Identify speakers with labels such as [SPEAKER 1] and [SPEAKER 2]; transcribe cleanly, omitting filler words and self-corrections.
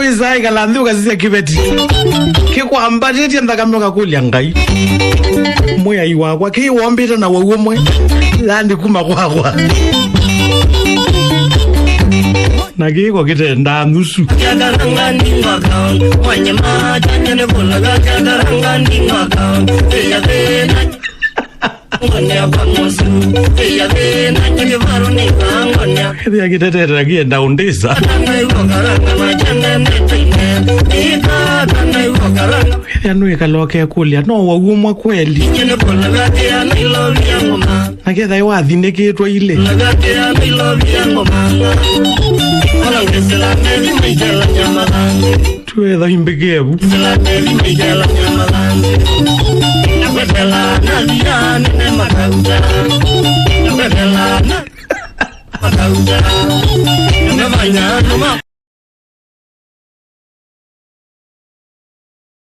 [SPEAKER 1] wizai kalandu kasisia Kiveti kikwamba tete ndakamuka kulya ngai moya iwakwa kiwombita na wawumwe landi kuma kwakwa nagiko kitenda nusu Kaya kitetera kienda undisa Kaya kaloke kulia no wagumwa kweli Naketha iwathi neketwa ile Tuwetha himbekevu